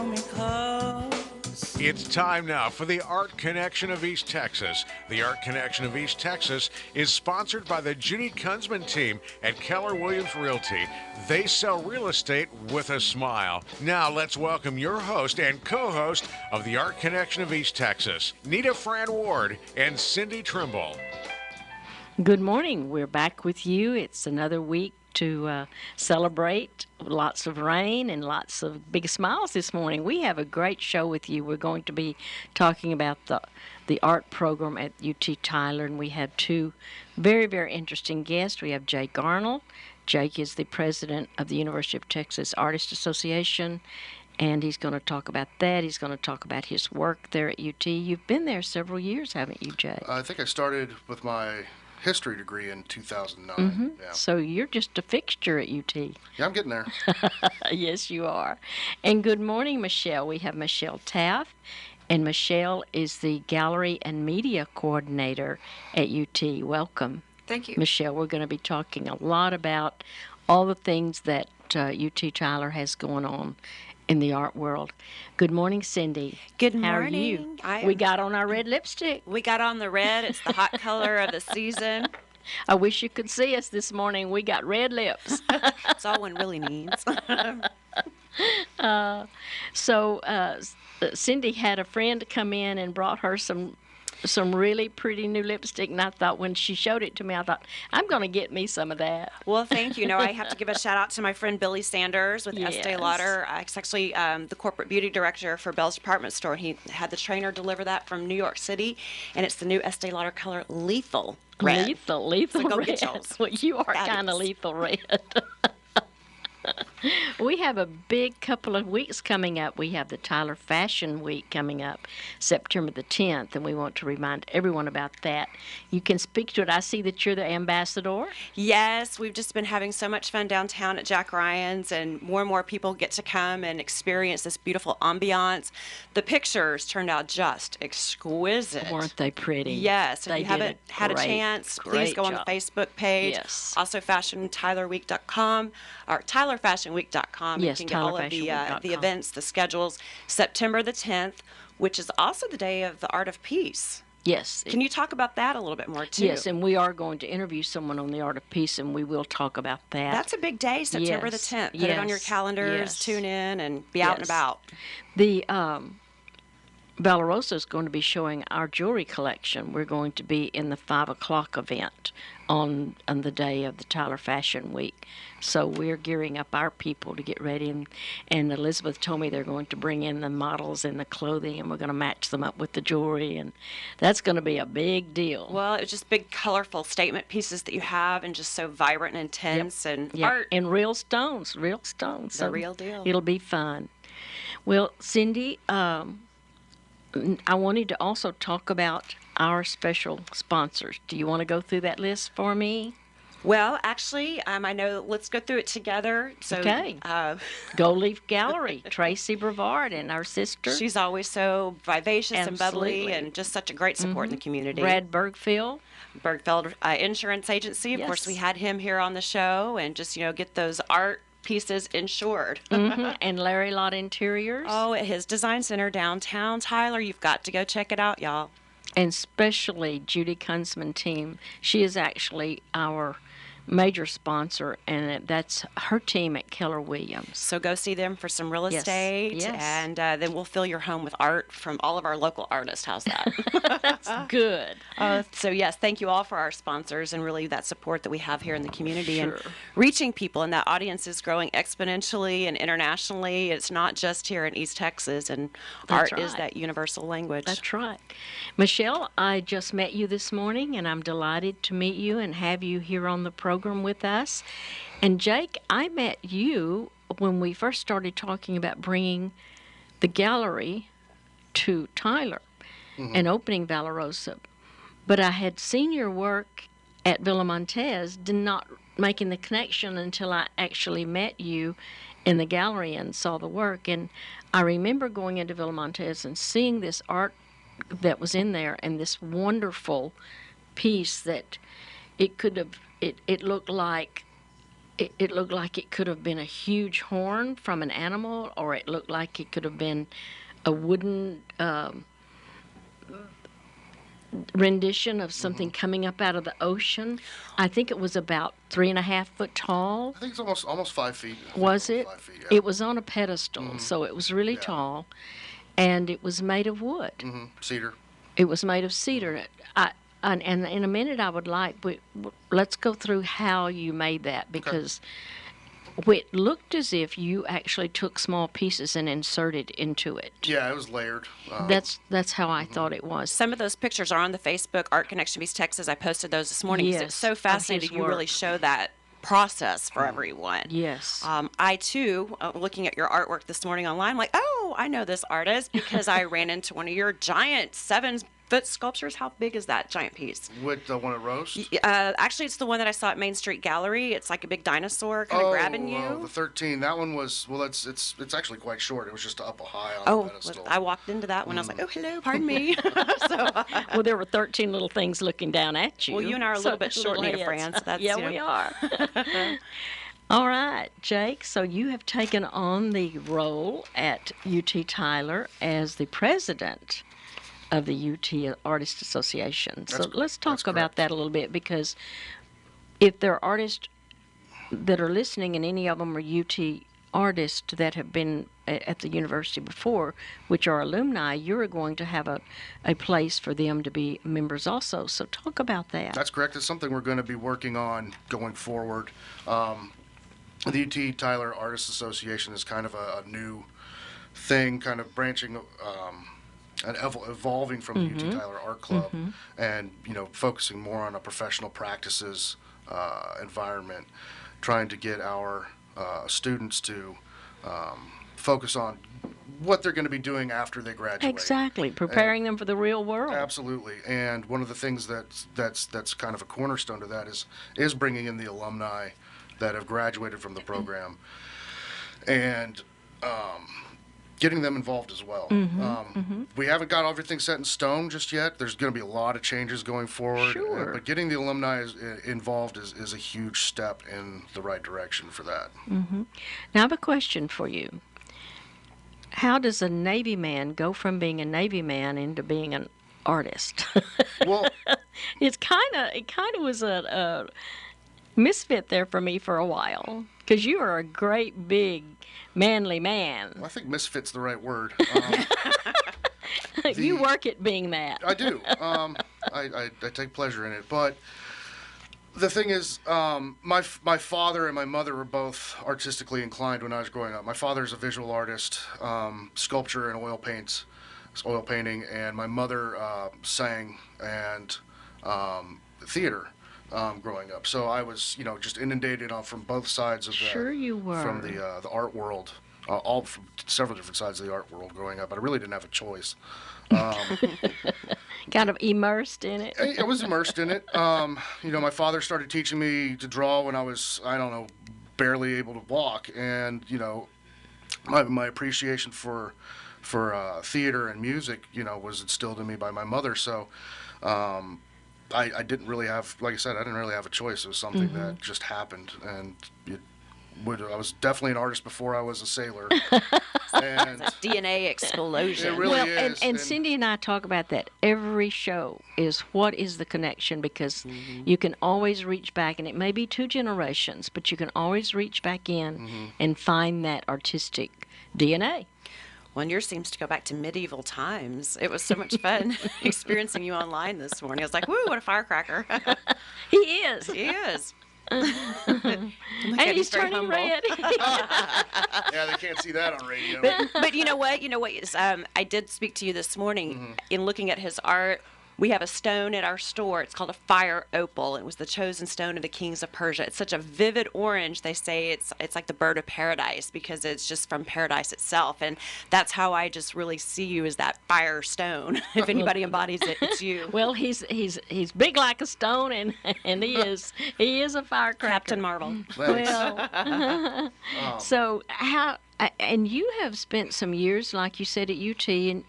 Hold me close. It's time now for the Art Connection of East Texas. The Art Connection of East Texas is sponsored by the Judy Kunzman team at Keller Williams Realty. They sell real estate with a smile. Now let's welcome your host and co-host of the Art Connection of East Texas, Nita Fran Ward and Cindy Trimble. Good morning. We're back with you. It's another week to celebrate. Lots of rain and lots of big smiles this morning. We have a great show with you. We're going to be talking about the art program at UT Tyler, and we have two very, very interesting guests. We have Jake Arnold. Jake is the president of the University of Texas Artists Association, and he's going to talk about that. He's going to talk about his work there at UT. You've been there several years, haven't you, Jake? I think I started with my history degree in 2009. Mm-hmm. Yeah. So you're just a fixture at UT. Yeah, I'm getting there. Yes, you are. And good morning, Michelle. We have Michelle Taft, and Michelle is the Gallery and Media Coordinator at UT. Welcome. Thank you. Michelle, we're going to be talking a lot about all the things that UT Tyler has going on in the art world. Good morning, Cindy. Good morning. How are you? We got on our red lipstick. We got on the red. It's the hot color of the season. I wish you could see us this morning. We got red lips. That's all one really needs. Cindy had a friend come in and brought her some really pretty new lipstick, and I thought when she showed it to me, I thought, I'm going to get me some of that. Well, thank you. I have to give a shout out to my friend Billy Sanders with Estee Lauder. He's actually the corporate beauty director for Bell's Department Store. He had the trainer deliver that from New York City, and it's the new Estee Lauder color Lethal Red. Lethal so go Red. Get yours. Well, you are kind of lethal red. We have a big couple of weeks coming up. We have the Tyler Fashion Week coming up September the 10th, and we want to remind everyone about that. You can speak to it. I see that you're the ambassador. Yes, we've just been having so much fun downtown at Jack Ryan's, and more people get to come and experience this beautiful ambiance. The pictures turned out just exquisite. Weren't they pretty? Yes. If they you haven't had a chance, please go on the Facebook page. Yes. Also, fashiontylerweek.com or tylerfashionweek.com. Yes, you can get all of the events, the schedules. September the 10th, which is also the day of the Art of Peace. Yes. Can you talk about that a little bit more, too? Yes, and we are going to interview someone on the Art of Peace, and we will talk about that. That's a big day, September the 10th. Put it on your calendars, tune in, and be out and about. The Valorosa is going to be showing our jewelry collection. We're going to be in the 5 o'clock event on the day of the Tyler Fashion Week. So we're gearing up our people to get ready. And Elizabeth told me they're going to bring in the models and the clothing, and we're going to match them up with the jewelry. And that's going to be a big deal. Well, it's just big, colorful statement pieces that you have, and just so vibrant and intense. And art. And real stones. The so real deal. It'll be fun. Well, Cindy, I wanted to also talk about our special sponsors. Do you want to go through that list for me? Well, actually, I know. Let's go through it together. So, okay. Gold Leaf Gallery, Tracy Brevard, and our sister. She's always so vivacious and bubbly, and just such a great support in the community. Brad Bergfield Insurance Agency. Of course, we had him here on the show, and just get those art pieces insured. And Larry Lott Interiors. Oh, at his design center downtown, Tyler. You've got to go check it out, y'all. And especially Judy Kunzman team. She is actually our major sponsor, and that's her team at Keller Williams. So go see them for some real estate, and then we'll fill your home with art from all of our local artists. How's that? That's good. So yes, thank you all for our sponsors and really that support that we have here in the community and reaching people, and that audience is growing exponentially and internationally. It's not just here in East Texas, and art is that universal language. That's right. Michelle, I just met you this morning, and I'm delighted to meet you and have you here on the program with us. And Jake, I met you when we first started talking about bringing the gallery to Tyler and opening Valorosa. But I had seen your work at Villa Montez, did not making the connection until I actually met you in the gallery and saw the work. And I remember going into Villa Montez and seeing this art that was in there and this wonderful piece that it could have, it looked like it looked like it could have been a huge horn from an animal, or it looked like it could have been a wooden rendition of something coming up out of the ocean. I think it was about 3.5 foot tall. I think it's almost 5 feet. Was it? 5 feet, yeah. It was on a pedestal, so it was really tall, and it was made of wood. Cedar. It was made of cedar. And in a minute, I would like, let's go through how you made that, because it looked as if you actually took small pieces and inserted into it. Yeah, it was layered. That's how I thought it was. Some of those pictures are on the Facebook Art Connection of East Texas. I posted those this morning because it's so fascinating. You really show that process for everyone. Yes. I too, looking at your artwork this morning online, I'm like, oh, I know this artist because I ran into one of your giant 7-foot sculptures. How big is that giant piece? With the one at Roast? Actually, it's the one that I saw at Main Street Gallery. It's like a big dinosaur kind of grabbing you. The 13. That one was, well, it's actually quite short. It was just up high on the pedestal. I walked into that one. I was like, oh, hello, pardon me. Well, there were 13 little things looking down at you. Well, you and I are a little bit short, Nita Fran. So that's, we are. All right, Jake, so you have taken on the role at UT Tyler as the president of the UT Artist Association. So let's talk about that a little bit, because if there are artists that are listening and any of them are UT artists that have been at the university before, which are alumni, you're going to have a place for them to be members also. So talk about that. That's correct. It's something we're going to be working on going forward. The UT Tyler Artists Association is kind of a new thing, kind of branching and evolving from the UT Tyler Art Club, and focusing more on a professional practices environment, trying to get our students to focus on what they're going to be doing after they graduate. Exactly, preparing them for the real world. Absolutely, and one of the things that's kind of a cornerstone to that is bringing in the alumni that have graduated from the program, and getting them involved as well. We haven't got everything set in stone just yet. There's going to be a lot of changes going forward. Sure. But getting the alumni involved is a huge step in the right direction for that. Now, I have a question for you. How does a Navy man go from being a Navy man into being an artist? Well, it kind of was a misfit there for me for a while, because you are a great big manly man. I think misfit's the right word. You work at being that. I do. I take pleasure in it. But the thing is, my father and my mother were both artistically inclined when I was growing up. My father's a visual artist, sculpture and oil painting, and my mother sang and theater. Growing up, so I was, just inundated from both sides of Sure you were. from the art world, all from several different sides of the art world growing up. But I really didn't have a choice. Kind of immersed in it. I was immersed in it. My father started teaching me to draw when I was, barely able to walk, and my appreciation for theater and music, was instilled in me by my mother. So. I didn't really have, like I said, I didn't really have a choice. It was something that just happened, and I was definitely an artist before I was a sailor. And DNA explosion. It really is. And Cindy and I talk about that every show, is what is the connection, because you can always reach back, and it may be 2 generations, but you can always reach back in and find that artistic DNA. Well, yours seems to go back to medieval times. It was so much fun experiencing you online this morning. I was like, woo, what a firecracker. He is. He is. And he's turning red. Yeah, they can't see that on radio. But you know what? I did speak to you this morning in looking at his art. We have a stone at our store. It's called a fire opal. It was the chosen stone of the kings of Persia. It's such a vivid orange. They say it's like the bird of paradise, because it's just from paradise itself. And that's how I just really see you, as that fire stone. If anybody embodies it, it's you. Well, he's big like a stone, and he is a firecracker. Captain Marvel. Well, so And you have spent some years, like you said, at UT, and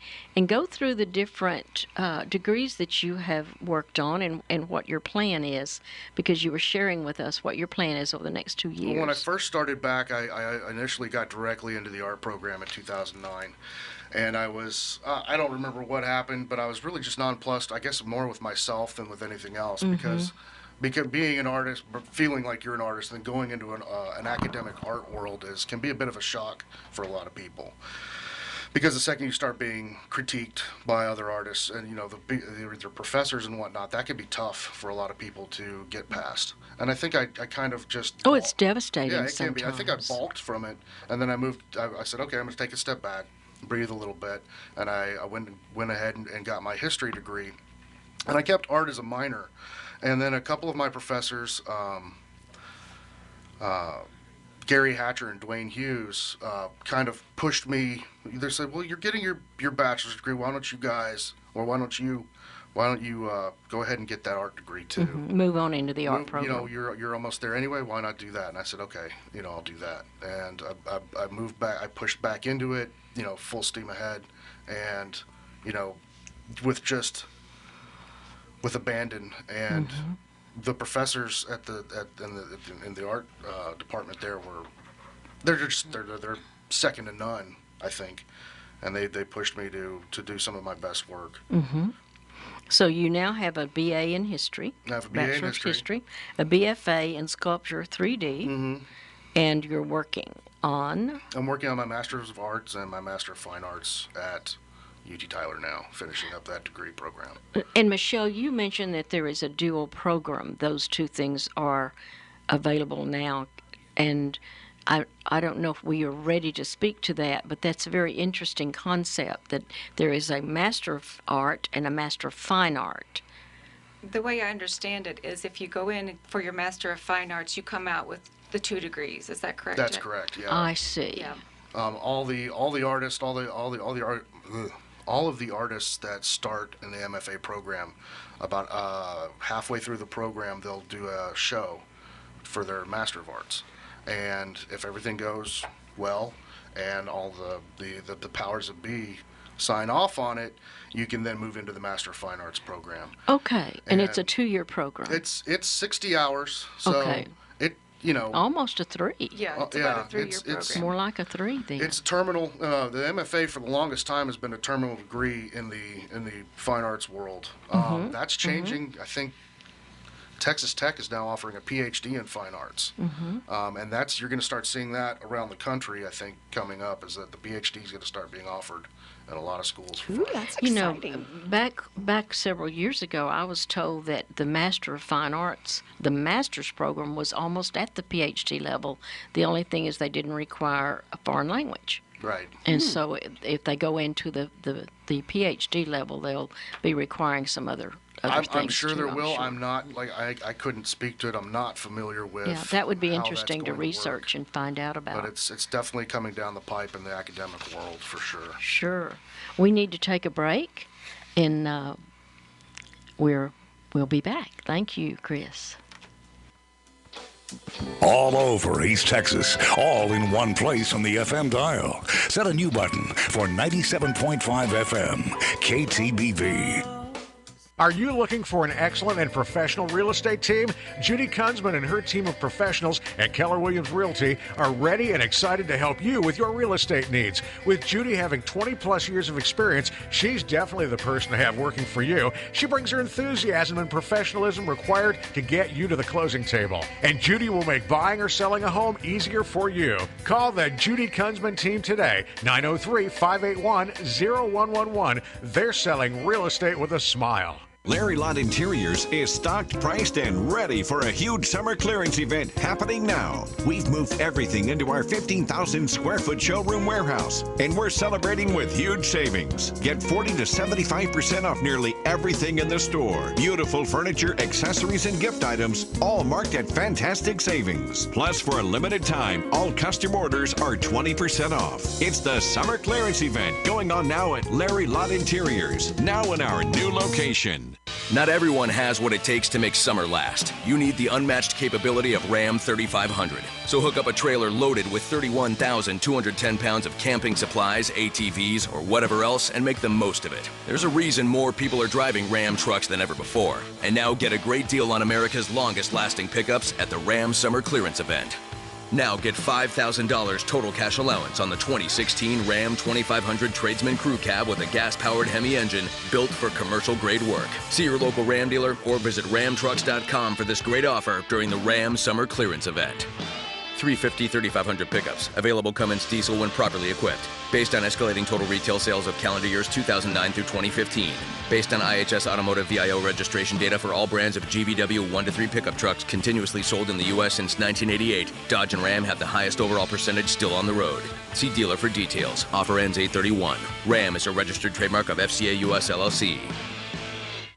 go through the different degrees that you have worked on and what your plan is, because you were sharing with us what your plan is over the next 2 years. Well, when I first started back, I initially got directly into the art program in 2009. And I was, I don't remember what happened, but I was really just nonplussed, I guess more with myself than with anything else, because being an artist, feeling like you're an artist, and going into an academic art world can be a bit of a shock for a lot of people. Because the second you start being critiqued by other artists and, you know, their professors and whatnot, that can be tough for a lot of people to get past. And I think I kind of just... Oh, it's devastating Yeah, it sometimes. can be. I think I balked from it, and then I said, okay, I'm going to take a step back, breathe a little bit, and I went ahead and got my history degree. And I kept art as a minor. And then a couple of my professors, Gary Hatcher and Dwayne Hughes, kind of pushed me. They said, well, you're getting your bachelor's degree. Why don't you go ahead and get that art degree too? Move on into the art program. You know, you're almost there anyway. Why not do that? And I said, okay, you know, I'll do that. And I moved back. I pushed back into it, you know, full steam ahead, and you know, with abandon. And the professors in the art department there they're second to none, I think, and they pushed me to do some of my best work. So you now have a BA in history, I have a BA in Bachelor's history, a BFA in sculpture 3D, and you're working on... I'm working on my Master's of Arts and my Master of Fine Arts at UT Tyler now, finishing up that degree program. And Michelle, you mentioned that there is a dual program. Those two things are available now, and I don't know if we are ready to speak to that, but that's a very interesting concept, that there is a Master of Art and a Master of Fine Art. The way I understand it is if you go in for your Master of Fine Arts, you come out with the 2 degrees. Is that correct? That's correct. Yeah. I see. Yeah. All of the artists that start in the MFA program, about halfway through the program, they'll do a show for their Master of Arts, and if everything goes well, and all the powers that be sign off on it, you can then move into the Master of Fine Arts program. Okay, and it's a 2-year program. It's 60 hours, so Okay. You know, Almost a 3. Yeah, it's about a 3-year program. More like a 3 then. it's a terminal. The MFA for the longest time has been a terminal degree in the fine arts world. That's changing. I think Texas Tech is now offering a PhD in fine arts, and you're going to start seeing that around the country. I think coming up is that the PhD is going to start being offered in a lot of schools. Ooh, that's You know, exciting. back several years ago, I was told that the Master of Fine Arts, the master's program, was almost at the PhD level. The only thing is they didn't require a foreign language. Right. And so if they go into the PhD level, they'll be requiring some other things. I'm sure too, there will. sure. I'm not, I couldn't speak to it. I'm not familiar with. Yeah, that would be how that's interesting to going work. research and find out about. But it's definitely coming down the pipe in the academic world for sure. Sure. We need to take a break, and we'll be back. Thank you, Chris. All over East Texas, all in one place on the FM dial. Set a new button for 97.5 FM, KTBB. Are you looking for an excellent and professional real estate team? Judy Kunzman and her team of professionals at Keller Williams Realty are ready and excited to help you with your real estate needs. With Judy having 20 plus years of experience, she's definitely the person to have working for you. She brings her enthusiasm and professionalism required to get you to the closing table. And Judy will make buying or selling a home easier for you. Call the Judy Kunzman team today, 903-581-0111. They're selling real estate with a smile. Larry Lott Interiors is stocked, priced, and ready for a huge summer clearance event happening now. We've moved everything into our 15,000 square foot showroom warehouse, and we're celebrating with huge savings. Get 40 to 75% off nearly everything in the store. Beautiful furniture, accessories, and gift items, all marked at fantastic savings. Plus, for a limited time, all custom orders are 20% off. It's the summer clearance event going on now at Larry Lott Interiors, now in our new location. Not everyone has what it takes to make summer last. You need the unmatched capability of Ram 3500. So hook up a trailer loaded with 31,210 pounds of camping supplies, ATVs, or whatever else, and make the most of it. There's a reason more people are driving Ram trucks than ever before. And now get a great deal on America's longest-lasting pickups at the Ram Summer Clearance Event. Now get $5,000 total cash allowance on the 2016 Ram 2500 Tradesman Crew Cab with a gas-powered Hemi engine built for commercial-grade work. See your local Ram dealer or visit ramtrucks.com for this great offer during the Ram Summer Clearance Event. 350 3500 pickups. Available Cummins diesel when properly equipped. Based on escalating total retail sales of calendar years 2009 through 2015. Based on IHS Automotive VIO registration data for all brands of GVW 1-3 pickup trucks continuously sold in the U.S. since 1988. Dodge and Ram have the highest overall percentage still on the road. See dealer for details. Offer ends 8/31. Ram is a registered trademark of FCA US LLC.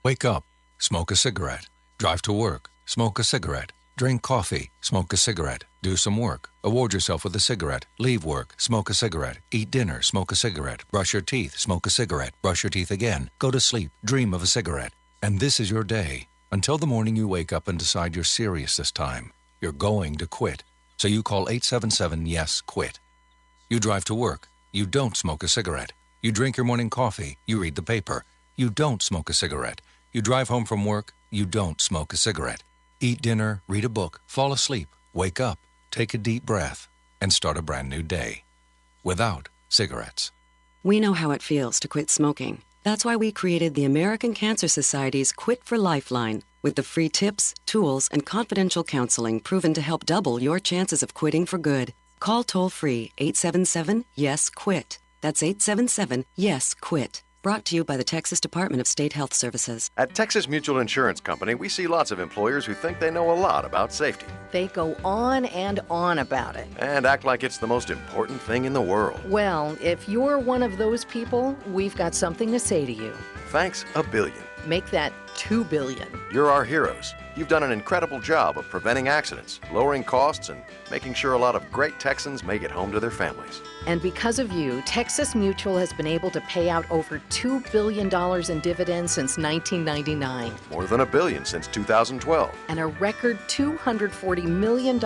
Wake up, smoke a cigarette. Drive to work, smoke a cigarette. Drink coffee, smoke a cigarette. Do some work, award yourself with a cigarette. Leave work, smoke a cigarette. Eat dinner, smoke a cigarette. Brush your teeth, smoke a cigarette. Brush your teeth again. Go to sleep, dream of a cigarette. And this is your day. Until the morning you wake up and decide you're serious this time. You're going to quit. So you call 877-YES-QUIT. You drive to work. You don't smoke a cigarette. You drink your morning coffee. You read the paper. You don't smoke a cigarette. You drive home from work. You don't smoke a cigarette. Eat dinner, read a book, fall asleep, wake up, take a deep breath, and start a brand new day. Without cigarettes. We know how it feels to quit smoking. That's why we created the American Cancer Society's Quit for Lifeline, with the free tips, tools, and confidential counseling proven to help double your chances of quitting for good. Call toll-free 877-YES-QUIT. That's 877-YES-QUIT. Brought to you by the Texas Department of State Health Services. At Texas Mutual Insurance Company, we see lots of employers who think they know a lot about safety. They go on and on about it. And act like it's the most important thing in the world. Well, if you're one of those people, we've got something to say to you. Thanks a billion. Make that 2 billion. You're our heroes. You've done an incredible job of preventing accidents, lowering costs, and making sure a lot of great Texans make it home to their families. And because of you, Texas Mutual has been able to pay out over $2 billion in dividends since 1999. More than $1 billion since 2012. And a record $240 million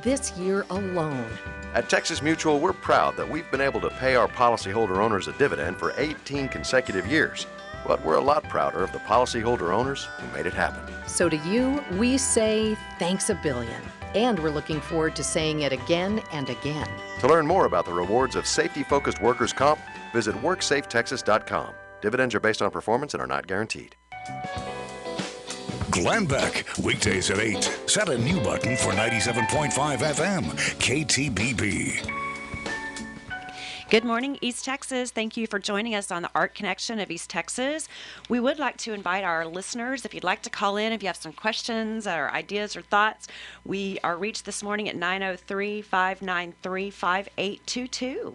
this year alone. At Texas Mutual, we're proud that we've been able to pay our policyholder owners a dividend for 18 consecutive years. But we're a lot prouder of the policyholder owners who made it happen. So to you, we say thanks a billion. And we're looking forward to saying it again and again. To learn more about the rewards of safety-focused workers' comp, visit WorkSafeTexas.com. Dividends are based on performance and are not guaranteed. Glenn Beck, weekdays at 8. Set a new button for 97.5 FM, KTBB. Good morning, East Texas. Thank you for joining us on the Art Connection of East Texas. We would like to invite our listeners, if you'd like to call in, if you have some questions or ideas or thoughts, we are reached this morning at 903-593-5822.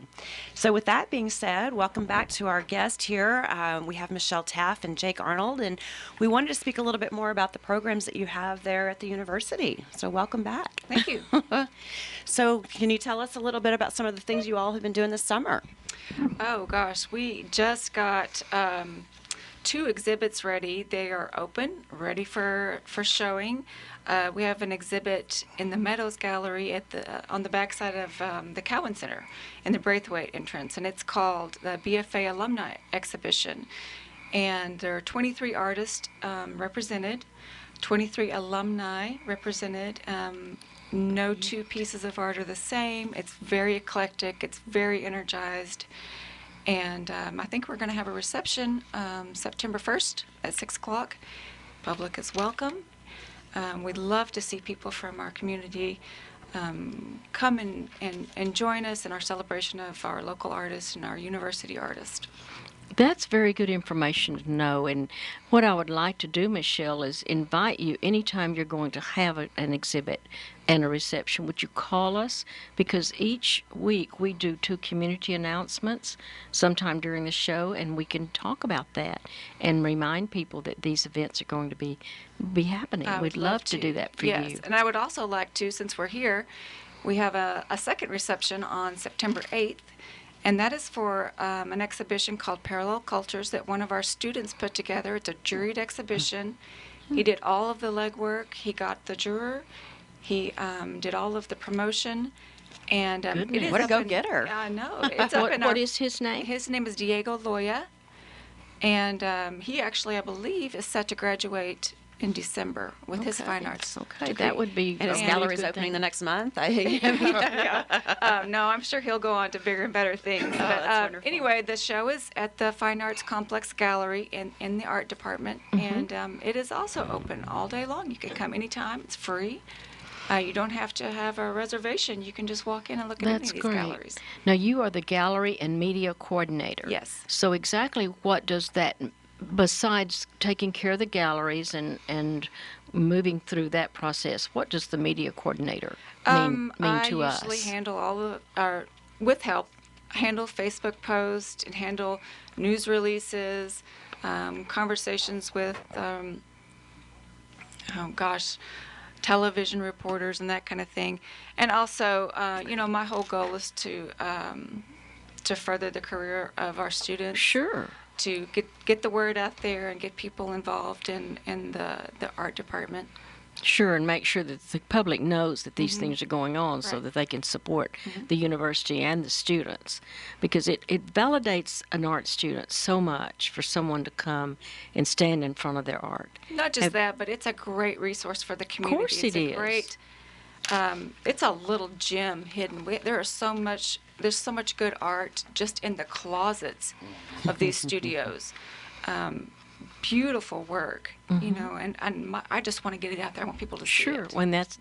So with that being said, welcome back to our guest here. We have Michelle Taff and Jake Arnold, and we wanted to speak a little bit more about the programs that you have there at the university. So welcome back. Thank you. So can you tell us a little bit about some of the things you all have been doing this summer? Oh gosh, we just got 2 exhibits ready. They are open, ready for showing. We have an exhibit in the Meadows Gallery at on the backside of the Cowan Center in the Braithwaite entrance, and it's called the BFA Alumni Exhibition. And there are 23 artists represented, 23 alumni represented. No 2 pieces of art are the same. It's very eclectic. It's very energized. And I think we're going to have a reception September 1st at 6 o'clock. Public is welcome. We'd love to see people from our community come and join us in our celebration of our local artists and our university artists. That's very good information to know. And what I would like to do, Michelle, is invite you anytime you're going to have an exhibit and a reception. Would you call us? Because each week we do 2 community announcements sometime during the show, and we can talk about that and remind people that these events are going to be happening. We'd love to do that for you. Yes, and I would also like to, since we're here, we have a second reception on September 8th And that is for an exhibition called Parallel Cultures that one of our students put together. It's a juried exhibition. He did all of the legwork. He got the juror. He did all of the promotion. And it is what a up go-getter. I know. It's up in What is his name? His name is Diego Loya. And he actually, I believe, is set to graduate in December with his fine arts. Okay, degree. that would be And his a gallery's good opening thing. the next month. No, I'm sure he'll go on to bigger and better things. But that's wonderful. anyway, the show is at the Fine Arts Complex Gallery in the art department, and it is also open all day long. You can come anytime. It's free. You don't have to have a reservation. You can just walk in and look at any That's of these great. galleries. Now, you are the gallery and media coordinator. Yes. So exactly what does that, besides taking care of the galleries and moving through that process, what does the media coordinator mean to us? I usually handle all of our, with help, handle Facebook posts and handle news releases, conversations with, television reporters and that kind of thing. And also, my whole goal is to further the career of our students. Sure. To get the word out there and get people involved in the art department. Sure, and make sure that the public knows that these things are going on so that they can support the university and the students. Because it validates an art student so much for someone to come and stand in front of their art. Not just that, but it's a great resource for the community. Of course it's it a is. Great, it's a little gem hidden. There's so much good art just in the closets of these studios. Beautiful work, and I just want to get it out there. I want people to see Sure, it. when that's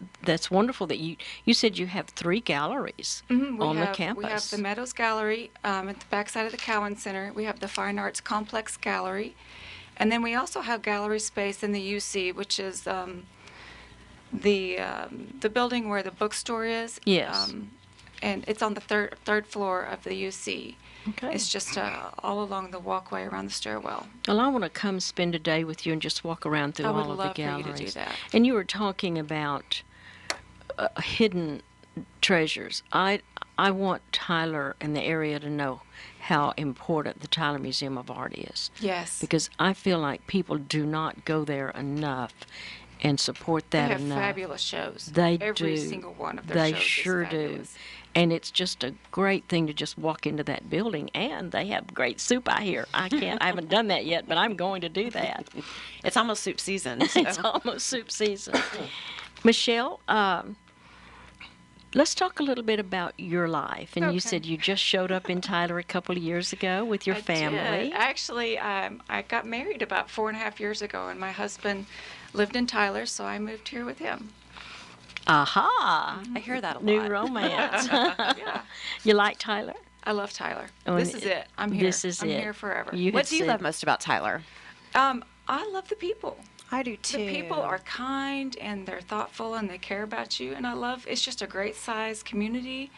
wonderful that you said you have 3 galleries on the campus. We have the Meadows Gallery at the backside of the Cowan Center. We have the Fine Arts Complex Gallery, and then we also have gallery space in the UC, which is the building where the bookstore is. Yes. And it's on the third floor of the UC. Okay. It's just all along the walkway around the stairwell. Well, I want to come spend a day with you and just walk around through I would all of the love for you to galleries. do that. And you were talking about hidden treasures. I want Tyler and the area to know how important the Tyler Museum of Art is. Yes. Because I feel like people do not go there enough and support that They have enough. fabulous shows. They Every do. single one of their They shows sure is do. fabulous. And it's just a great thing to just walk into that building, and they have great soup, I hear. I haven't done that yet, but I'm going to do that. It's almost soup season. So. It's almost soup season. Michelle, let's talk a little bit about your life. And you said you just showed up in Tyler a couple of years ago with your family. Did. Actually, I got married about 4.5 years ago, and my husband lived in Tyler, so I moved here with him. Aha! I hear that a lot. New romance. Yeah. You like Tyler? I love Tyler. Oh, This and is it. I'm here. This is I'm it. here forever. What do you love most about Tyler? I love the people. I do too. The people are kind and they're thoughtful and they care about you, and it's just a great size community.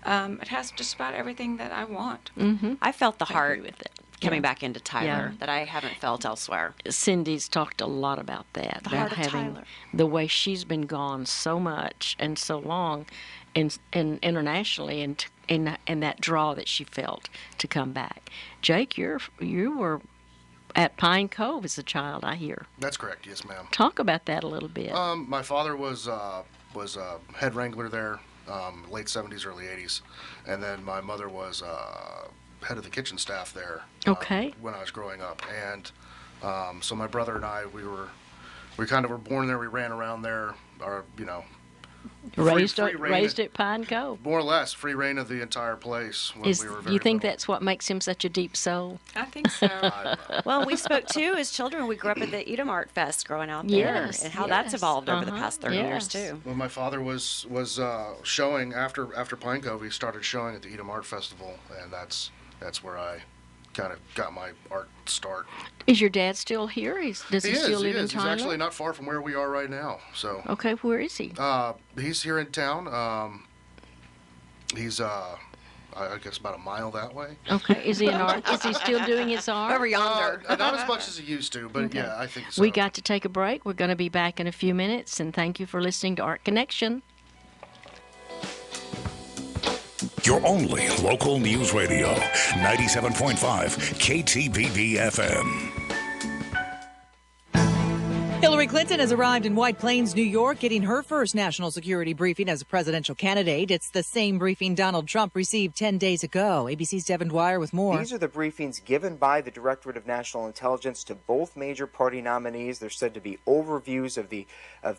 It has just about everything that I want. Mm-hmm. I felt the heart with it. coming back into Tyler Yeah. that I haven't felt elsewhere. Cindy's talked a lot about that. The about heart of having Tyler. the way she's been gone so much and so long, and internationally, and that draw that she felt to come back. Jake, you were at Pine Cove as a child, I hear. That's correct. Yes, ma'am. Talk about that a little bit. My father was head wrangler there, late 70s, early 80s, and then my mother was head of the kitchen staff there. Okay. When I was growing up, and so my brother and I, we kind of were born there. We ran around there, raised reign raised at Pine Cove. more or less free reign of the entire place. When we were very You think little. that's what makes him such a deep soul? I think so. Well, we spoke too as children. We grew up at the Edom Art Fest growing out there, Yes, and how that's yes. evolved over the Uh-huh, past 30 years yes. too. Well, my father was showing after Pine Cove. He started showing at the Edom Art Festival, and that's where I kind of got my art start. Is your dad still here? Does he He still live in is. He's Tyler? actually not far from where we are right now. So. Okay, where is he? He's here in town. He's I guess about a mile that way. Okay, is he an art? Is he still doing his art? Over yonder. Not as much as he used to, but Okay. yeah, I think so. We got to take a break. We're going to be back in a few minutes, and thank you for listening to Art Connection. Your only local news radio, 97.5 KTBB FM. Hillary Clinton has arrived in White Plains, New York, getting her first national security briefing as a presidential candidate. It's the same briefing Donald Trump received 10 days ago. ABC's Devin Dwyer with more. These are the briefings given by the Directorate of National Intelligence to both major party nominees. They're said to be overviews of the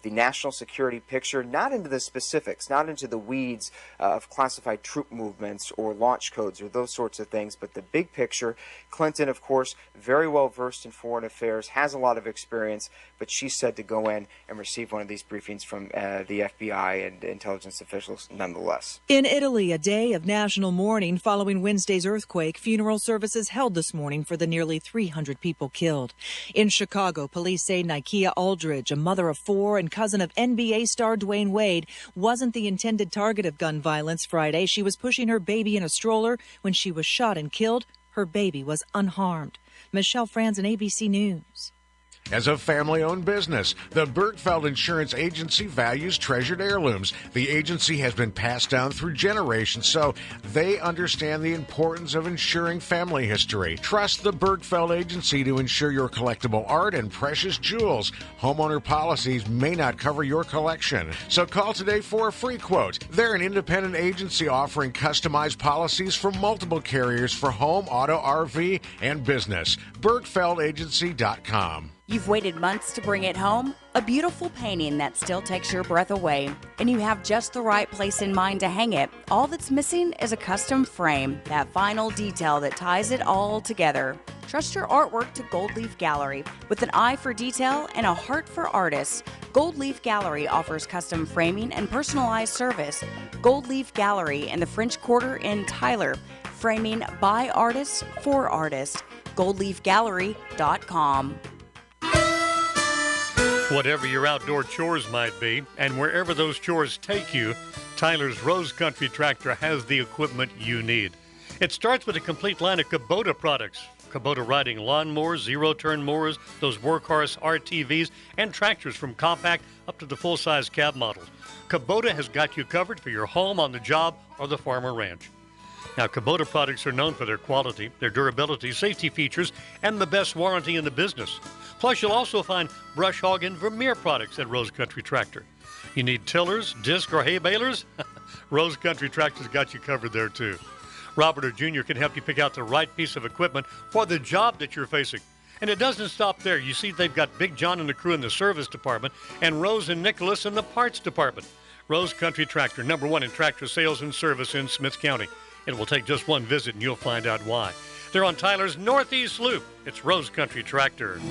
national security picture, not into the specifics, not into the weeds of classified troop movements or launch codes or those sorts of things, but the big picture. Clinton, of course, very well versed in foreign affairs, has a lot of experience, but she's said to go in and receive one of these briefings from the FBI and intelligence officials nonetheless. In Italy, a day of national mourning following Wednesday's earthquake. Funeral services held this morning for the nearly 300 people killed. In Chicago, police say Nikia Aldridge, a mother of 4 and cousin of NBA star Dwayne Wade, wasn't the intended target of gun violence Friday. She was pushing her baby in a stroller when she was shot and killed. Her baby was unharmed. Michelle Franzen, ABC News. As a family-owned business, the Bergfeld Insurance Agency values treasured heirlooms. The agency has been passed down through generations, so they understand the importance of ensuring family history. Trust the Bergfeld Agency to insure your collectible art and precious jewels. Homeowner policies may not cover your collection, so call today for a free quote. They're an independent agency offering customized policies from multiple carriers for home, auto, RV, and business. BergfeldAgency.com. You've waited months to bring it home? A beautiful painting that still takes your breath away, and you have just the right place in mind to hang it. All that's missing is a custom frame, that final detail that ties it all together. Trust your artwork to Gold Leaf Gallery. With an eye for detail and a heart for artists, Gold Leaf Gallery offers custom framing and personalized service. Gold Leaf Gallery in the French Quarter in Tyler. Framing by artists for artists. GoldLeafGallery.com. Whatever your outdoor chores might be, and wherever those chores take you, Tyler's Rose Country Tractor has the equipment you need. It starts with a complete line of Kubota products. Kubota riding lawnmowers, zero-turn mowers, those workhorse RTVs, and tractors from compact up to the full-size cab models. Kubota has got you covered for your home, on the job, or the farm or ranch. Now, Kubota products are known for their quality, their durability, safety features, and the best warranty in the business. Plus, you'll also find brush hog and Vermeer products at Rose Country Tractor. You need tillers, disc, or hay balers? Rose Country Tractor's got you covered there, too. Robert or Junior can help you pick out the right piece of equipment for the job that you're facing. And it doesn't stop there. You see, they've got Big John and the crew in the service department and Rose and Nicholas in the parts department. Rose Country Tractor, #1 in tractor sales and service in Smith County. It will take just one visit and you'll find out why. They're on Tyler's Northeast Loop. It's Rose Country Tractor.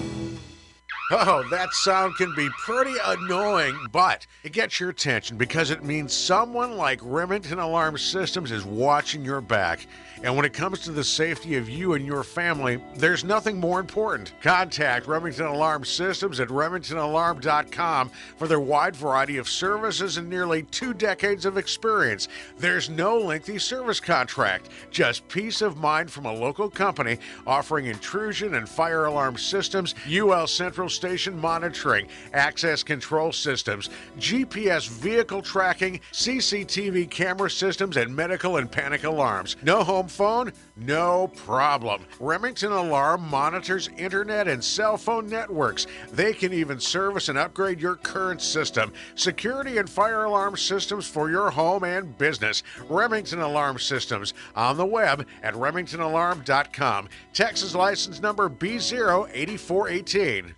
Oh, that sound can be pretty annoying, but it gets your attention because it means someone like Remington Alarm Systems is watching your back. And when it comes to the safety of you and your family, there's nothing more important. Contact Remington Alarm Systems at remingtonalarm.com for their wide variety of services and nearly 2 decades of experience. There's no lengthy service contract, just peace of mind from a local company offering intrusion and fire alarm systems, UL Central Station monitoring, access control systems, GPS vehicle tracking, CCTV camera systems, and medical and panic alarms. No home phone? No problem. Remington Alarm monitors internet and cell phone networks. They can even service and upgrade your current system. Security and fire alarm systems for your home and business. Remington Alarm Systems on the web at remingtonalarm.com. Texas license number B08418.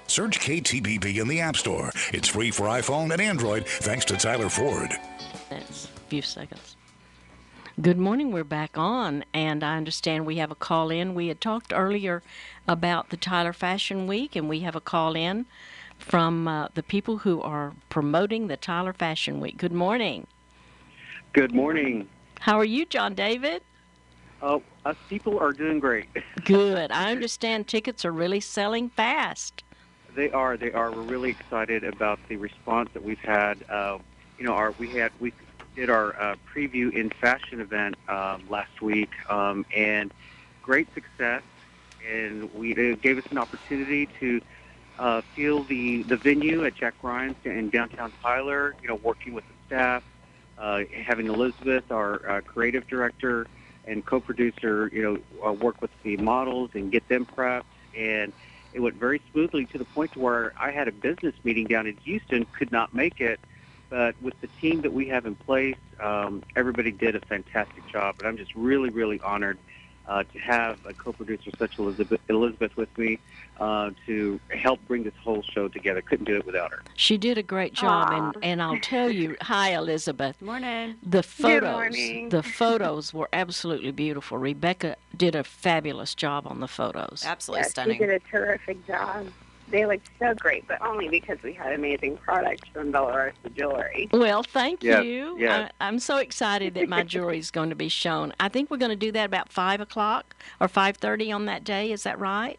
Search KTBB in the App Store. It's free for iPhone and Android thanks to Tyler Ford. That's a few seconds. Good morning. We're back on, and I understand we have a call in. We had talked earlier about the Tyler Fashion Week, and we have a call in from the people who are promoting the Tyler Fashion Week. Good morning. Good morning. How are you, John David? Oh, us people are doing great. Good. I understand tickets are really selling fast. They are. We're really excited about the response that we've had. We did our preview in fashion event last week, and great success. And it gave us an opportunity to feel the venue at Jack Ryan's in downtown Tyler. Working with the staff, having Elizabeth, our creative director and co-producer, work with the models and get them prepped. And it went very smoothly to the point to where I had a business meeting down in Houston, could not make it. But with the team that we have in place, everybody did a fantastic job. And I'm just really, really honored to have a co-producer such Elizabeth with me to help bring this whole show together. Couldn't do it without her. She did a great job, and I'll tell you, hi, Elizabeth. Morning. The Good photos, morning. the photos were absolutely beautiful. Rebecca did a fabulous job on the photos. Absolutely Yes, stunning. She did a terrific job. They looked so great, but only because we had amazing products from Belarus Jewelry. Well, thank Yes, you. yes. I'm so excited that my jewelry is going to be shown. I think we're going to do that about 5 o'clock or 5:30 on that day. Is that right?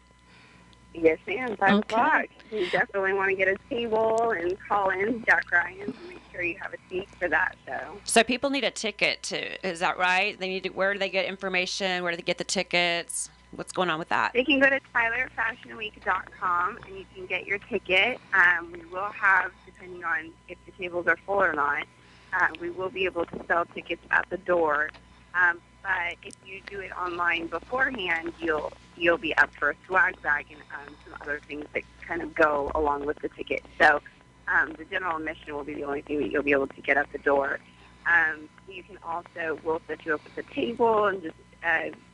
Yes, ma'am. 5 Okay. o'clock. You definitely want to get a table and call in Jack Ryan and make sure you have a seat for that show. So people need a ticket to, is that right? They need to, where do they get information? Where do they get the tickets? What's going on with that? They can go to TylerFashionWeek.com and you can get your ticket. We will have, depending on if the tables are full or not, we will be able to sell tickets at the door. But if you do it online beforehand, you'll be up for a swag bag and some other things that kind of go along with the ticket. So the general admission will be the only thing that you'll be able to get at the door. You can also, we'll set you up with a table and just,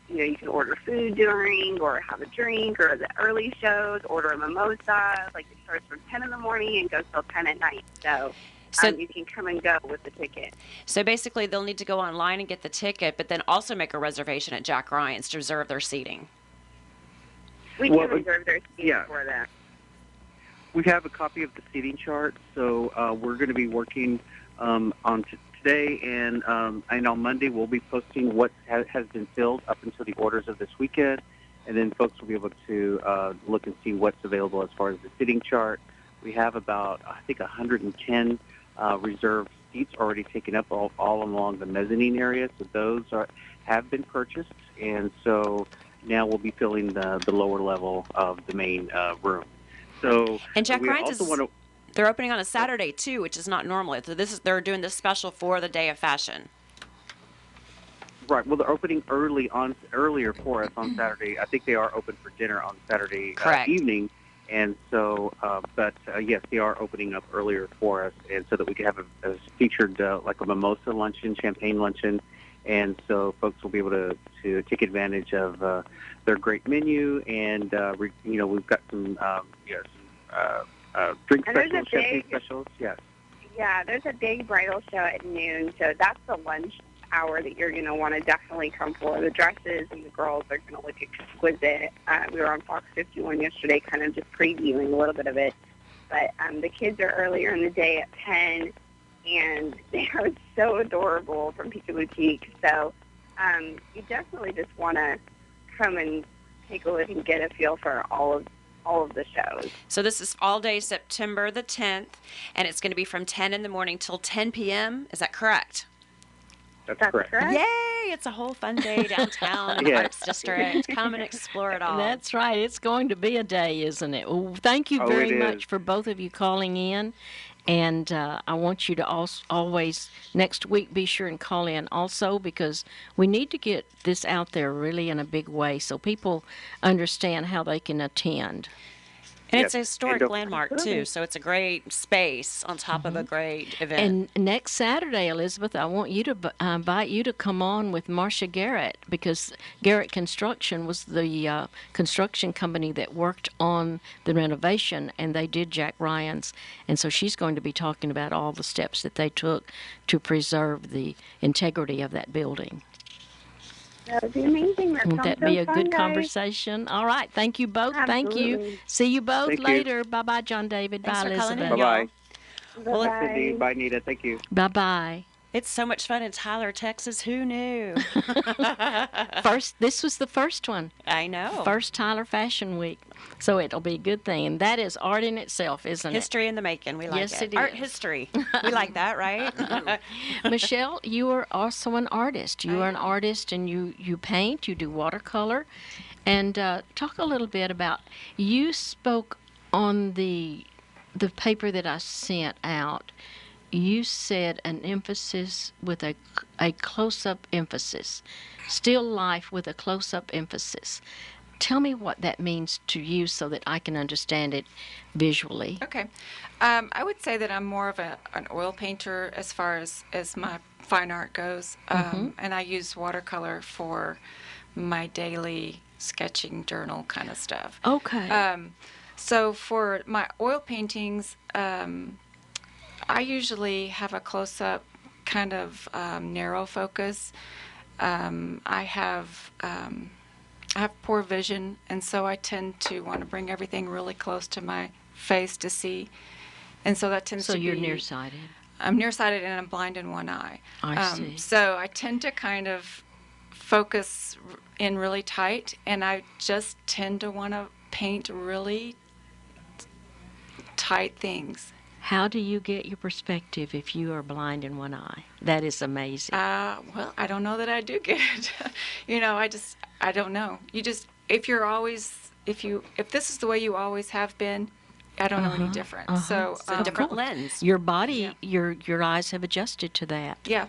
you can order food during or have a drink, or the early shows, order a mimosa. Like it starts from 10 in the morning and goes till 10 at night. So you can come and go with the ticket. So basically they'll need to go online and get the ticket, but then also make a reservation at Jack Ryan's to reserve their seating. We can reserve their seats yeah. for them. We have a copy of the seating chart, so we're going to be working on today, and on Monday we'll be posting what has been filled up until the orders of this weekend, and then folks will be able to look and see what's available as far as the seating chart. We have about, I think, 110 reserved seats already taken up all along the mezzanine area, so those have been purchased, and so now we'll be filling the lower level of the main room. So And Jack we Ryan's also want to. they're opening on a Saturday too, which is not normal. So they're doing this special for the Day of Fashion. Right. Well, they're opening earlier for us on Saturday. I think they are open for dinner on Saturday evening, and so. Yes, they are opening up earlier for us, and so that we can have a featured like a mimosa luncheon, champagne luncheon, and so folks will be able to take advantage of their great menu, and we've got some drink And there's specials, a champagne big- specials. Yes. Yeah, there's a big bridal show at noon, so that's the lunch hour that you're going to want to definitely come for. The dresses and the girls are going to look exquisite. We were on Fox 51 yesterday kind of just previewing a little bit of it. But the kids are earlier in the day at 10, and they are so adorable from Pika Boutique. So you definitely just want to come and take a look and get a feel for all of the shows. So this is all day September the 10th, and it's going to be from 10 in the morning till 10 p.m. Is that correct? That's correct. Yay! It's a whole fun day downtown, the Yeah. Arts District. Come and explore it all. That's right. It's going to be a day, isn't it? Well, thank you Oh, very it much is. for both of you calling in. And I want you to always, next week, be sure and call in also, because we need to get this out there really in a big way so people understand how they can attend. And it's a historic landmark, too, so it's a great space on top of a great event. And next Saturday, Elizabeth, I want you to invite you to come on with Marcia Garrett, because Garrett Construction was the construction company that worked on the renovation, and they did Jack Ryan's. And so she's going to be talking about all the steps that they took to preserve the integrity of that building. That would be amazing. Won't that be a good conversation? All right. Thank you both. Thank you. Absolutely. See you both Thank you. later. Bye-bye, John David. Thanks Bye, for calling in, Elizabeth. Bye-bye. Well, Bye-bye. Cindy. Bye, Nita. Thank you. Bye-bye. It's so much fun in Tyler, Texas. Who knew? This was the first one. I know. First Tyler Fashion Week. So it'll be a good thing. And that is art in itself, isn't History in the making. We like Yes, it. it Art is. history. We like that, right? it? Michelle, you are also an artist. You are an artist, and you paint, you do watercolor. And talk a little bit about, you spoke on the paper that I sent out. you said an emphasis with a close-up emphasis. Still life with a close-up emphasis. Tell me what that means to you so that I can understand it visually. Okay. I would say that I'm more of an oil painter as far as my fine art goes. And I use watercolor for my daily sketching journal kind of stuff. Okay. So for my oil paintings, I usually have a close-up kind of narrow focus. I have poor vision, and so I tend to want to bring everything really close to my face to see. And so that tends to be... So you're nearsighted. I'm nearsighted and I'm blind in one eye. I see. So I tend to kind of focus in really tight, and I just tend to want to paint really tight things. How do you get your perspective if you are blind in one eye? That is amazing. Well, I don't know that I do get it. I don't know. If this is the way you always have been, I don't know any different. So it's a different lens. Your body, your eyes have adjusted to that. Yeah.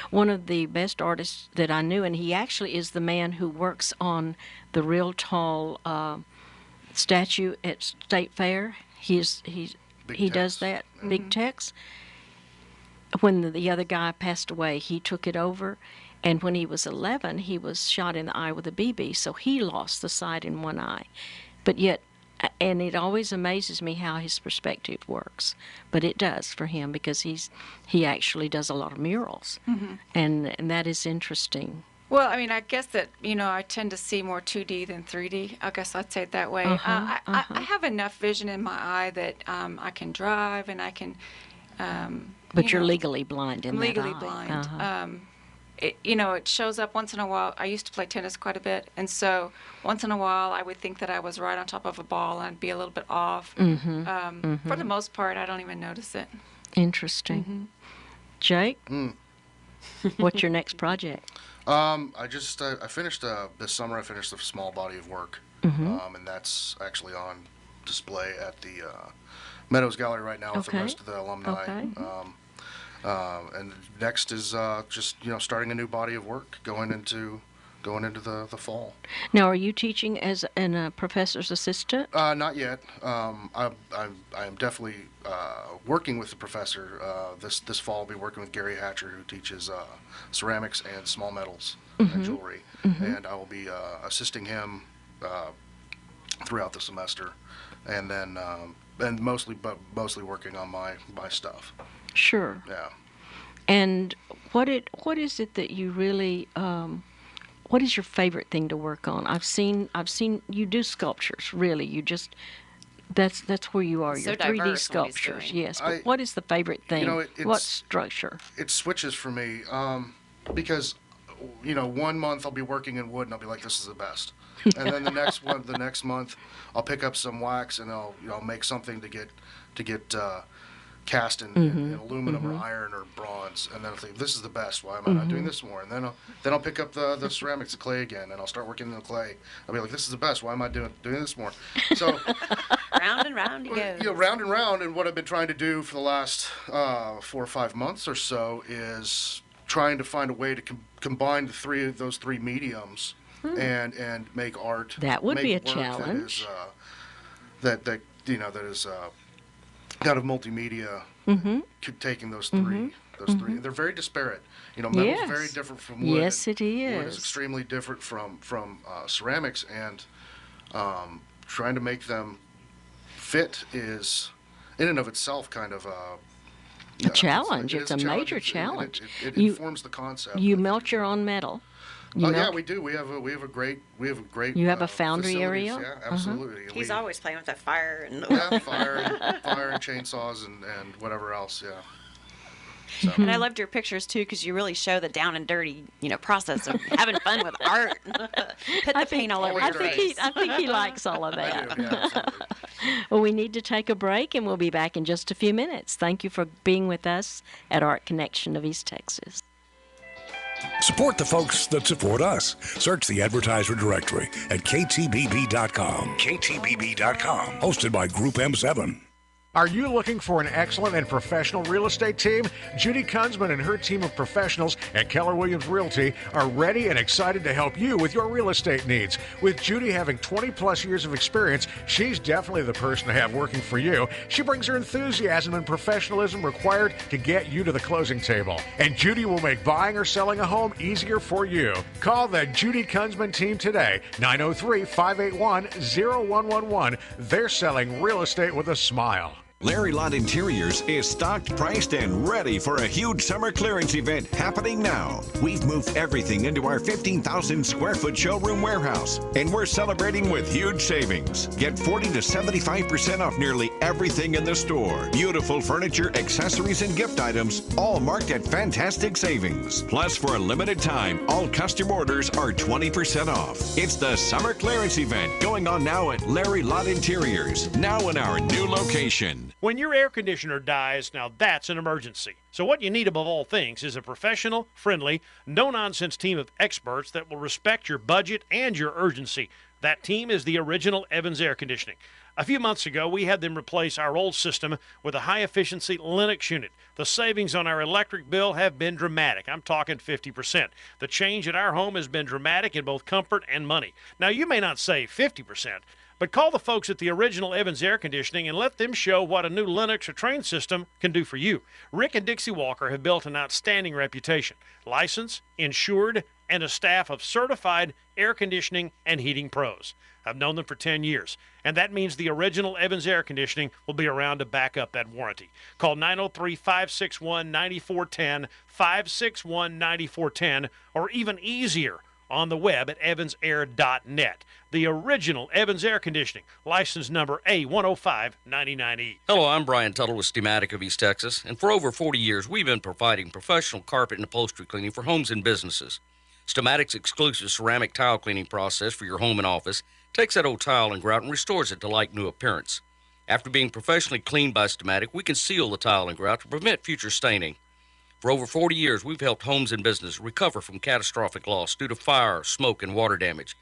One of the best artists that I knew, and he actually is the man who works on the real tall statue at State Fair. He does that, Big Tex. When the other guy passed away, he took it over, and when he was 11, he was shot in the eye with a BB, so he lost the sight in one eye. But yet, and it always amazes me how his perspective works, but it does for him because he actually does a lot of murals, and that is interesting. Well, I mean, I guess that, I tend to see more 2D than 3D. I guess I'd say it that way. I have enough vision in my eye that I can drive and I can... but you're legally blind in that eye. Legally blind. It shows up once in a while. I used to play tennis quite a bit, and so once in a while I would think that I was right on top of a ball and I'd be a little bit off. For the most part, I don't even notice it. Interesting. Jake, what's your next project? I finished this summer. I finished a small body of work, and that's actually on display at the Meadows Gallery right now with the rest of the alumni. And next is just starting a new body of work going into the fall. Now, are you teaching as a professor's assistant? Not yet. I am definitely working with the professor. This fall I'll be working with Gary Hatcher, who teaches ceramics and small metals and jewelry, and I will be assisting him throughout the semester, and then mostly working on my stuff. Sure. Yeah. And what is it that you really what is your favorite thing to work on? I've seen you do sculptures. Really, you just that's where you are. So Your 3D diverse sculptures. Yes. But what is the favorite thing? What structure? It switches for me because 1 month I'll be working in wood and I'll be like, this is the best. And then the next month I'll pick up some wax and I'll make something to get cast in aluminum or iron or bronze, and then I'll think, this is the best. Why am I not doing this more? And then I'll pick up the ceramics, the clay again, and I'll start working in the clay. I'll be like, this is the best. Why am I doing this more? So round and round you go. Round and round. And what I've been trying to do for the last 4 or 5 months or so is trying to find a way to combine those three mediums and make art. That would be a challenge. That is kind of multimedia, taking those three. They're very disparate. Metal is very different from wood. Yes, it is. Wood is extremely different from ceramics, and trying to make them fit is, in and of itself, kind of a challenge. It's a major challenge. It informs the concept. You melt your own metal. Yeah, we do. We have a great. You have a foundry area. Yeah, absolutely. He's always playing with that fire and fire and chainsaws and whatever else. Yeah. So. And I loved your pictures too, because you really show the down and dirty, process of having fun with art. Put the paint all over your face. I think he likes all of that. I do, yeah, absolutely. Well, we need to take a break, and we'll be back in just a few minutes. Thank you for being with us at Art Connection of East Texas. Support the folks that support us. Search the advertiser directory at ktbb.com. ktbb.com. Hosted by Group M7. Are you looking for an excellent and professional real estate team? Judy Kunzman and her team of professionals at Keller Williams Realty are ready and excited to help you with your real estate needs. With Judy having 20 plus years of experience, she's definitely the person to have working for you. She brings her enthusiasm and professionalism required to get you to the closing table. And Judy will make buying or selling a home easier for you. Call the Judy Kunzman team today, 903-581-0111. They're selling real estate with a smile. Larry Lott Interiors is stocked, priced, and ready for a huge summer clearance event happening now. We've moved everything into our 15,000 square foot showroom warehouse, and we're celebrating with huge savings. Get 40 to 75% off nearly everything in the store. Beautiful furniture, accessories, and gift items, all marked at fantastic savings. Plus, for a limited time, all custom orders are 20% off. It's the summer clearance event going on now at Larry Lott Interiors, now in our new location. When your air conditioner dies, now that's an emergency. So what you need above all things is a professional, friendly, no-nonsense team of experts that will respect your budget and your urgency. That team is the original Evans Air Conditioning. A few months ago, we had them replace our old system with a high-efficiency Lennox unit. The savings on our electric bill have been dramatic. I'm talking 50%. The change at our home has been dramatic in both comfort and money. Now, you may not save 50%, but call the folks at the original Evans Air Conditioning and let them show what a new Lennox or Train system can do for you. Rick and Dixie Walker have built an outstanding reputation, licensed, insured, and a staff of certified air conditioning and heating pros. I've known them for 10 years, and that means the original Evans Air Conditioning will be around to back up that warranty. Call 903-561-9410, 561-9410, or even easier, on the web at evansair.net. The original Evans Air Conditioning, license number A10599E. Hello, I'm Brian Tuttle with Steamatic of East Texas, and for over 40 years, we've been providing professional carpet and upholstery cleaning for homes and businesses. Steamatic's exclusive ceramic tile cleaning process for your home and office takes that old tile and grout and restores it to like new appearance. After being professionally cleaned by Steamatic, we can seal the tile and grout to prevent future staining. For over 40 years, we've helped homes and businesses recover from catastrophic loss due to fire, smoke, and water damage.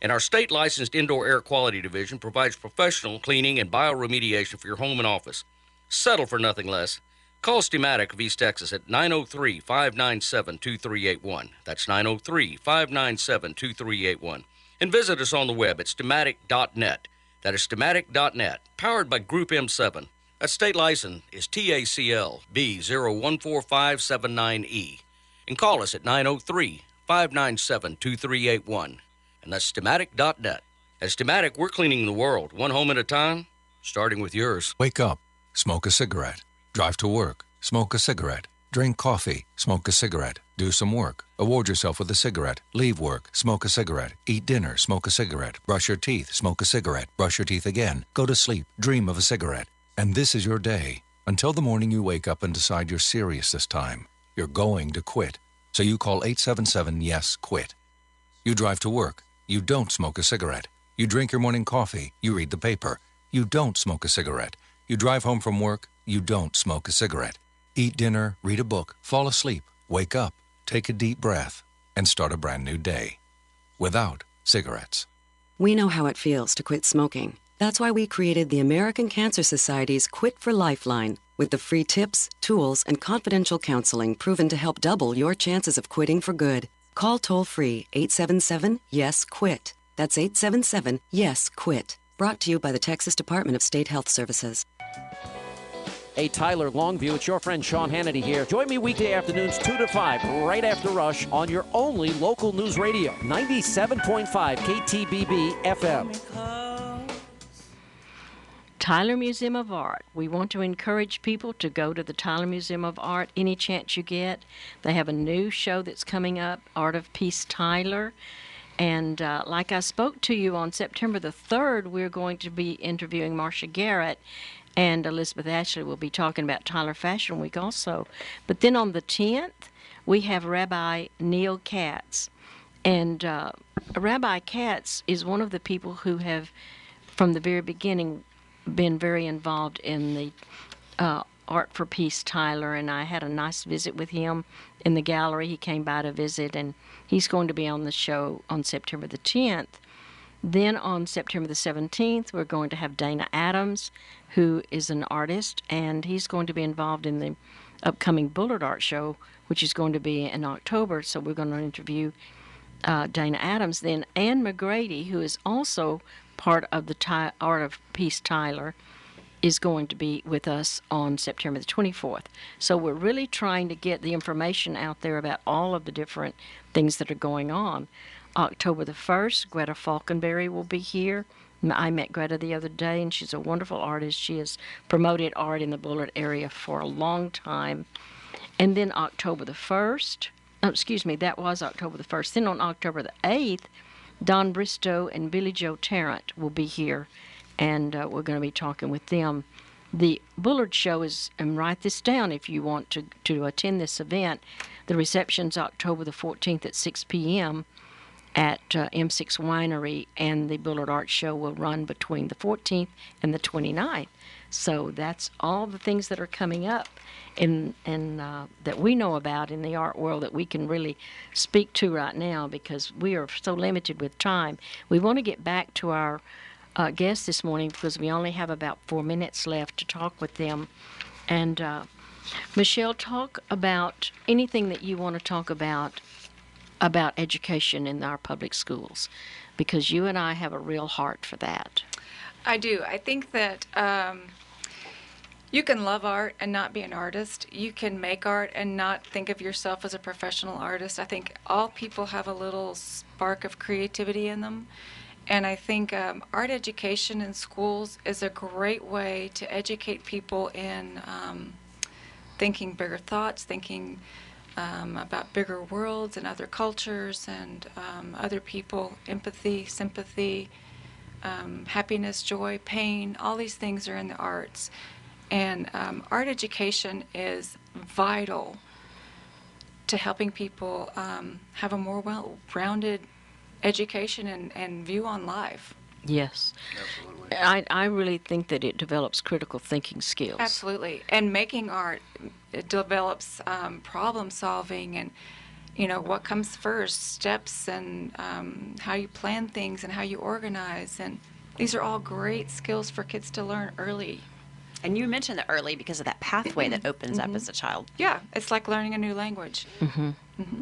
And our state-licensed Indoor Air Quality Division provides professional cleaning and bioremediation for your home and office. Settle for nothing less. Call Steamatic of East Texas at 903-597-2381. That's 903-597-2381. And visit us on the web at steamatic.net. That is steamatic.net, powered by Group M7. That state license is TACL B014579E. And call us at 903-597-2381. And that's Steamatic.net. At Steamatic, we're cleaning the world, one home at a time, starting with yours. Wake up, smoke a cigarette. Drive to work, smoke a cigarette. Drink coffee, smoke a cigarette. Do some work, award yourself with a cigarette. Leave work, smoke a cigarette. Eat dinner, smoke a cigarette. Brush your teeth, smoke a cigarette. Brush your teeth again. Go to sleep, dream of a cigarette. And this is your day, until the morning you wake up and decide you're serious this time. You're going to quit. So you call 877-YES-QUIT. You drive to work. You don't smoke a cigarette. You drink your morning coffee. You read the paper. You don't smoke a cigarette. You drive home from work. You don't smoke a cigarette. Eat dinner, read a book, fall asleep, wake up, take a deep breath, and start a brand new day. Without cigarettes. We know how it feels to quit smoking. That's why we created the American Cancer Society's Quit for Lifeline, with the free tips, tools, and confidential counseling proven to help double your chances of quitting for good. Call toll-free 877-YES-QUIT. That's 877-YES-QUIT. Brought to you by the Texas Department of State Health Services. Hey, Tyler Longview, it's your friend Sean Hannity here. Join me weekday afternoons 2 to 5, right after Rush, on your only local news radio, 97.5 KTBB FM. Tyler Museum of Art. We want to encourage people to go to the Tyler Museum of Art any chance you get. They have a new show that's coming up, Art of Peace Tyler. And like I spoke to you on September the 3rd, we're going to be interviewing Marcia Garrett, and Elizabeth Ashley will be talking about Tyler Fashion Week also. But then on the 10th, we have Rabbi Neil Katz. And Rabbi Katz is one of the people who have, from the very beginning, been very involved in the Art for Peace Tyler, and I had a nice visit with him in the gallery. He came by to visit, and he's going to be on the show on September the 10th. Then on September the 17th, we're going to have Dana Adams, who is an artist, and he's going to be involved in the upcoming Bullard Art Show, which is going to be in October. So we're going to interview Dana Adams. Then Ann McGrady, who is also part of the Art of Peace Tyler, is going to be with us on September the 24th. So we're really trying to get the information out there about all of the different things that are going on. October the 1st, Greta Falkenberry will be here. I met Greta the other day, and she's a wonderful artist. She has promoted art in the Bullard area for a long time. And then October the 1st, that was October the 1st. Then on October the 8th, Don Bristow and Billy Joe Tarrant will be here, and we're going to be talking with them. The Bullard Show is, and write this down if you want to attend this event, the reception's October the 14th at 6 p.m. at M6 Winery, and the Bullard Art Show will run between the 14th and the 29th. So that's all the things that are coming up and that we know about in the art world that we can really speak to right now, because we are so limited with time. We want to get back to our guests this morning because we only have about 4 minutes left to talk with them. And Michelle, talk about anything that you want to talk about education in our public schools, because you and I have a real heart for that. I do. I think that you can love art and not be an artist. You can make art and not think of yourself as a professional artist. I think all people have a little spark of creativity in them. And I think art education in schools is a great way to educate people in thinking bigger thoughts, thinking about bigger worlds and other cultures and other people, empathy, sympathy, happiness, joy, pain. All these things are in the arts. And art education is vital to helping people have a more well-rounded education and view on life. Yes. Absolutely. I really think that it develops critical thinking skills. Absolutely. And making art, it develops problem solving and, what comes first, steps and how you plan things and how you organize. And these are all great skills for kids to learn early. And you mentioned the early because of that pathway that opens up as a child. Yeah, it's like learning a new language. Mm-hmm. Mm-hmm.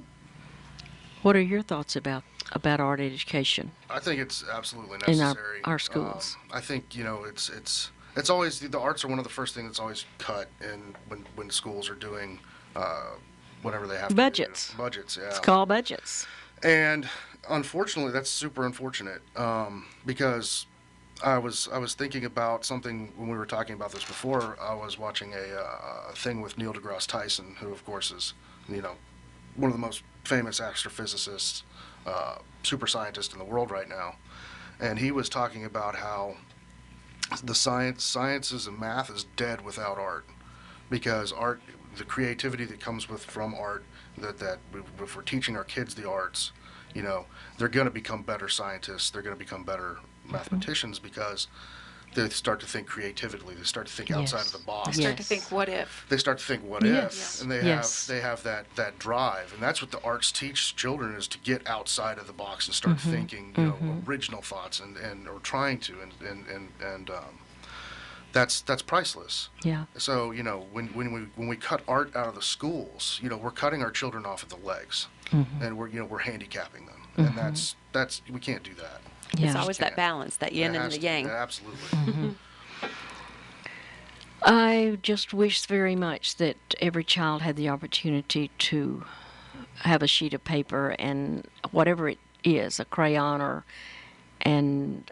What are your thoughts about art education? I think it's absolutely necessary in our schools. I think it's always the arts are one of the first things that's always cut in when schools are doing whatever they have to budgets. Do. Budgets, yeah. It's called budgets. And unfortunately, that's super unfortunate because I was thinking about something when we were talking about this before. I was watching a thing with Neil deGrasse Tyson, who of course is one of the most famous astrophysicists, super scientist in the world right now, and he was talking about how the sciences and math is dead without art, because art, the creativity that comes from art, if we're teaching our kids the arts, they're going to become better scientists, they're going to become better mathematicians, because they start to think creatively. They start to think outside of the box. They start to think what if. They start to think what if, and they have that drive, and that's what the arts teach children, is to get outside of the box and start thinking, original thoughts and or trying to, and that's priceless. Yeah. So when we cut art out of the schools, we're cutting our children off at the legs, and we're handicapping them, and that's we can't do that. Yeah. It's always that balance, that yin and the yang. Absolutely. Mm-hmm. I just wish very much that every child had the opportunity to have a sheet of paper and whatever it is, a crayon and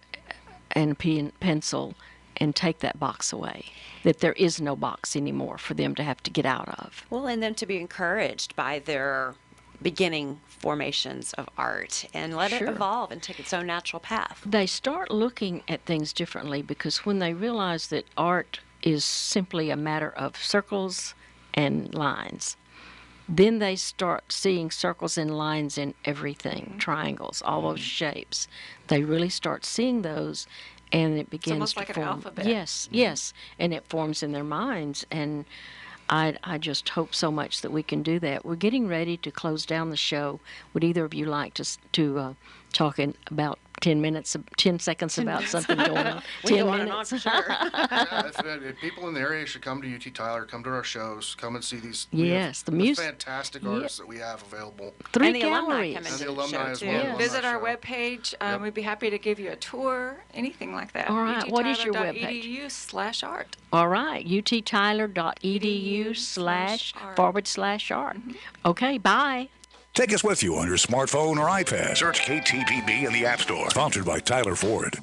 pencil, and take that box away. That there is no box anymore for them to have to get out of. Well, and then to be encouraged by their beginning formations of art and let it evolve and take its own natural path. They start looking at things differently, because when they realize that art is simply a matter of circles and lines, then they start seeing circles and lines in everything, triangles, all those shapes. They really start seeing those, and it begins to form. It's almost like an alphabet. Yes, yes, and it forms in their minds, and I just hope so much that we can do that. We're getting ready to close down the show. Would either of you like to talk about 10 seconds about something going on. We 10 go on and on minutes. for sure. Yeah, if people in the area should come to UT Tyler, come to our shows, come and see these. Yes, the the music. fantastic artists that we have available. 3 And the alumni galleries. come And into the the alumni show as too. well. Yeah, Alumni visit our show. webpage. Yep. We'd be happy to give you a tour, anything like that. All right, what is your webpage? uttyler.edu/art. All right, uttyler.edu//art. Okay, bye. Take us with you on your smartphone or iPad. Search KTBB in the App Store. Sponsored by Tyler Ford.